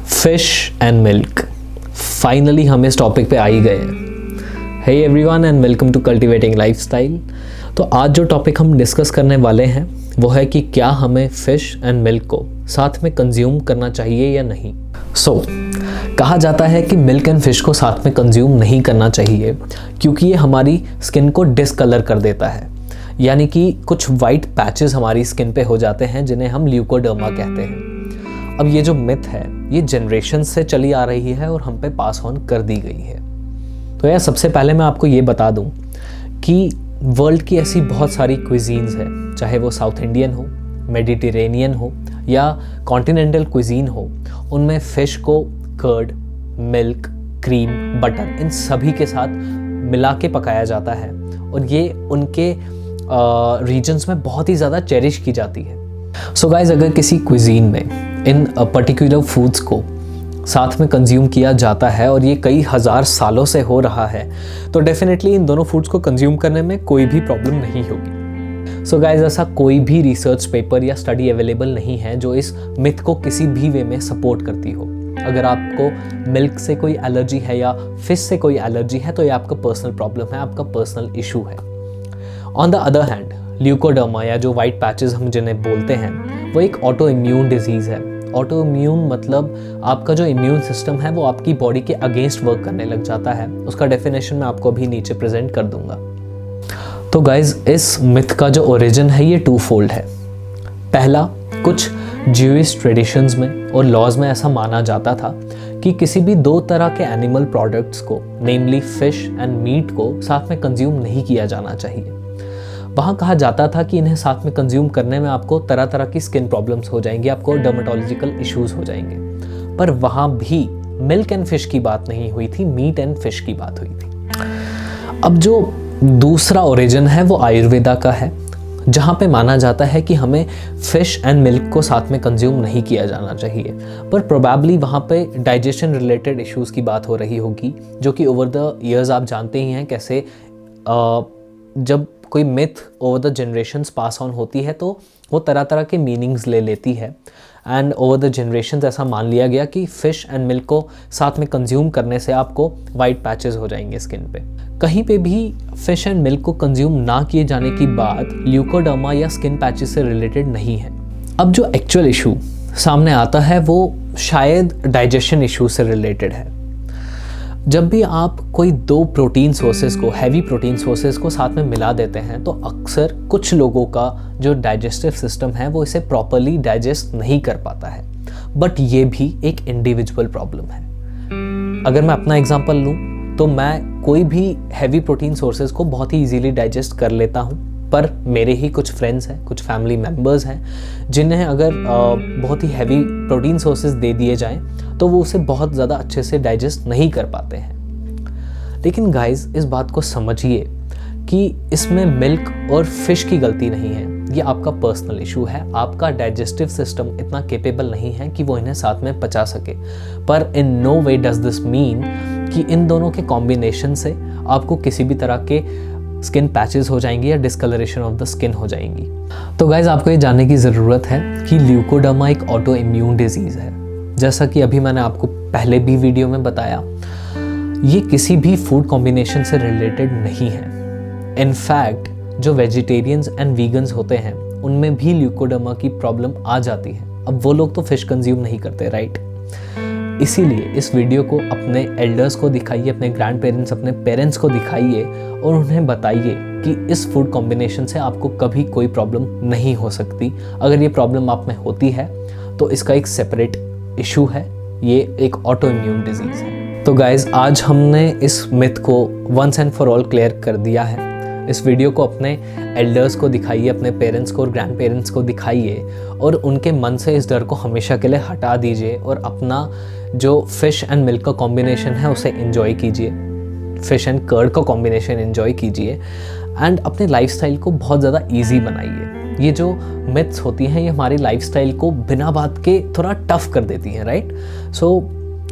Fish and milk. Finally हम इस topic पे आ ही गए हैं। Hey everyone and welcome to cultivating lifestyle. तो आज जो टॉपिक हम डिस्कस करने वाले हैं वो है कि क्या हमें फ़िश एंड मिल्क को साथ में कंज्यूम करना चाहिए या नहीं। कहा जाता है कि मिल्क एंड फ़िश को साथ में कंज्यूम नहीं करना चाहिए क्योंकि ये हमारी स्किन को डिसकलर कर देता है, यानी कि कुछ वाइट पैचेस हमारी स्किन पे हो जाते हैं जिन्हें हम ल्यूकोडर्मा कहते हैं। अब ये जो मिथ है ये जनरेशन से चली आ रही है और हम पे पास ऑन कर दी गई है। तो यार सबसे पहले मैं आपको ये बता दूं कि वर्ल्ड की ऐसी बहुत सारी क्विजीन्स है, चाहे वो साउथ इंडियन हो, मेडिटेरेनियन हो या कॉन्टिनेंटल क्विजीन हो, उनमें फ़िश को कर्ड, मिल्क, क्रीम, बटर इन सभी के साथ मिला के पकाया जाता है और ये उनके रीजन्स में बहुत ही ज़्यादा चेरिश की जाती है। सो गाइज, अगर किसी क्विजीन में इन पर्टिकुलर फूड्स को साथ में कंज्यूम किया जाता है और ये कई हज़ार सालों से हो रहा है तो डेफिनेटली इन दोनों फूड्स को कंज्यूम करने में कोई भी प्रॉब्लम नहीं होगी। सो गाइज, ऐसा कोई भी रिसर्च पेपर या स्टडी अवेलेबल नहीं है जो इस मिथ को किसी भी वे में सपोर्ट करती हो। अगर आपको मिल्क से कोई एलर्जी है या फिश से कोई एलर्जी है तो ये आपका पर्सनल प्रॉब्लम है, आपका पर्सनल इशू है। On the other hand, leucoderma या जो वाइट पैचेस हम जिन्हें बोलते हैं वो एक ऑटो इम्यून डिजीज़ है। ऑटो इम्यून मतलब आपका जो इम्यून सिस्टम है वो आपकी बॉडी के अगेंस्ट वर्क करने लग जाता है। उसका डेफिनेशन मैं आपको अभी नीचे प्रेजेंट कर दूंगा। तो गाइज, इस मिथ का जो ओरिजिन है ये टू फोल्ड है। पहला, कुछ ज्यूइश ट्रेडिशंस में और लॉज में ऐसा माना जाता था कि किसी भी दो तरह के एनिमल प्रोडक्ट्स को, नेमली फिश एंड मीट को साथ में कंज्यूम नहीं किया जाना चाहिए। वहाँ कहा जाता था कि इन्हें साथ में कंज्यूम करने में आपको तरह तरह की स्किन प्रॉब्लम्स हो जाएंगी, आपको डर्मेटोलॉजिकल इश्यूज हो जाएंगे। पर वहाँ भी मिल्क एंड फिश की बात नहीं हुई थी, मीट एंड फिश की बात हुई थी। अब जो दूसरा ओरिजिन है वो आयुर्वेदा का है, जहाँ पे माना जाता है कि हमें फिश एंड मिल्क को साथ में कंज्यूम नहीं किया जाना चाहिए। पर प्रोबेबली वहाँ पे डाइजेशन रिलेटेड इश्यूज़ की बात हो रही होगी, जो कि ओवर द ईयर्स आप जानते ही हैं कैसे जब कोई myth over the generations pass on होती है तो वो तरह तरह के मीनिंग्स ले लेती है। एंड ओवर द जनरेशन्स ऐसा मान लिया गया कि फ़िश एंड मिल्क को साथ में कंज्यूम करने से आपको वाइट पैचेस हो जाएंगे स्किन पे। कहीं पे भी फ़िश एंड मिल्क को कंज्यूम ना किए जाने की बात ल्यूकोडर्मा या स्किन पैचेस से रिलेटेड नहीं है। अब जो एक्चुअल इशू सामने आता है वो शायद डाइजेशन इशू से रिलेटेड है। जब भी आप कोई दो प्रोटीन सोर्सेज को, हैवी प्रोटीन सोर्सेज को साथ में मिला देते हैं तो अक्सर कुछ लोगों का जो डाइजेस्टिव सिस्टम है वो इसे प्रॉपरली डाइजेस्ट नहीं कर पाता है। बट ये भी एक इंडिविजुअल प्रॉब्लम है। अगर मैं अपना एग्जांपल लूँ तो मैं कोई भी हैवी प्रोटीन सोर्सेज को बहुत ही इजीली डाइजेस्ट कर लेता हूँ, पर मेरे ही कुछ फ्रेंड्स हैं, कुछ फैमिली मेम्बर्स हैं जिन्हें अगर बहुत ही हैवी प्रोटीन सोर्सेज दे दिए जाएं तो वो उसे बहुत ज़्यादा अच्छे से डाइजेस्ट नहीं कर पाते हैं। लेकिन गाइस, इस बात को समझिए कि इसमें मिल्क और फिश की गलती नहीं है, ये आपका पर्सनल इशू है। आपका डाइजेस्टिव सिस्टम इतना कैपेबल नहीं है कि वो इन्हें साथ में पचा सके। पर in no way does this mean कि इन दोनों के कॉम्बिनेशन से आपको किसी भी तरह के स्किन पैचेस हो जाएंगी या डिस्कलरेशन ऑफ द स्किन हो जाएंगी। तो गाइज, आपको ये जानने की ज़रूरत है कि ल्यूकोडर्मा एक ऑटो इम्यून डिजीज़ है। जैसा कि अभी मैंने आपको पहले भी वीडियो में बताया, ये किसी भी फूड कॉम्बिनेशन से रिलेटेड नहीं है। इनफैक्ट जो वेजिटेरियंस एंड वीगन्स होते हैं उनमें भी ल्यूकोडर्मा की प्रॉब्लम आ जाती है। अब वो लोग तो फिश कंज्यूम नहीं करते, राइट? इसीलिए इस वीडियो को अपने एल्डर्स को दिखाइए, अपने ग्रैंड पेरेंट्स, अपने पेरेंट्स को दिखाइए और उन्हें बताइए कि इस फूड कॉम्बिनेशन से आपको कभी कोई प्रॉब्लम नहीं हो सकती। अगर ये प्रॉब्लम आप में होती है तो इसका एक सेपरेट इशू है, ये एक ऑटो इम्यून डिजीज़ है। तो गाइज, आज हमने इस मिथ को once and for all clear कर दिया है। इस वीडियो को अपने एल्डर्स को दिखाइए, अपने पेरेंट्स को और ग्रैंड पेरेंट्स को दिखाइए और उनके मन से इस डर को हमेशा के लिए हटा दीजिए और अपना जो फ़िश एंड मिल्क का कॉम्बिनेशन है उसे एंजॉय कीजिए, फ़िश एंड कर्ड का कॉम्बिनेशन एंजॉय कीजिए एंड अपने लाइफस्टाइल को बहुत ज़्यादा ईजी बनाइए। ये जो मिथ्स होती हैं ये हमारी लाइफस्टाइल को बिना बात के थोड़ा टफ कर देती हैं, राइट? सो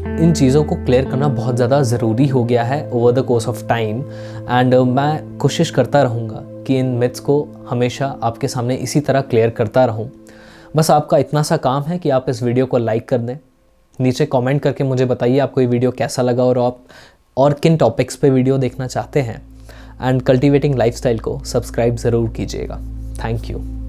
इन चीज़ों को क्लियर करना बहुत ज़्यादा ज़रूरी हो गया है over the course of time. And मैं कोशिश करता रहूँगा कि इन मिथ्स को हमेशा आपके सामने इसी तरह क्लियर करता रहूँ। बस आपका इतना सा काम है कि आप इस वीडियो को लाइक कर दें, नीचे कमेंट करके मुझे बताइए आपको ये वीडियो कैसा लगा और आप और किन टॉपिक्स पे वीडियो देखना चाहते हैं। एंड कल्टिवेटिंग लाइफस्टाइल को सब्सक्राइब ज़रूर कीजिएगा। Thank you.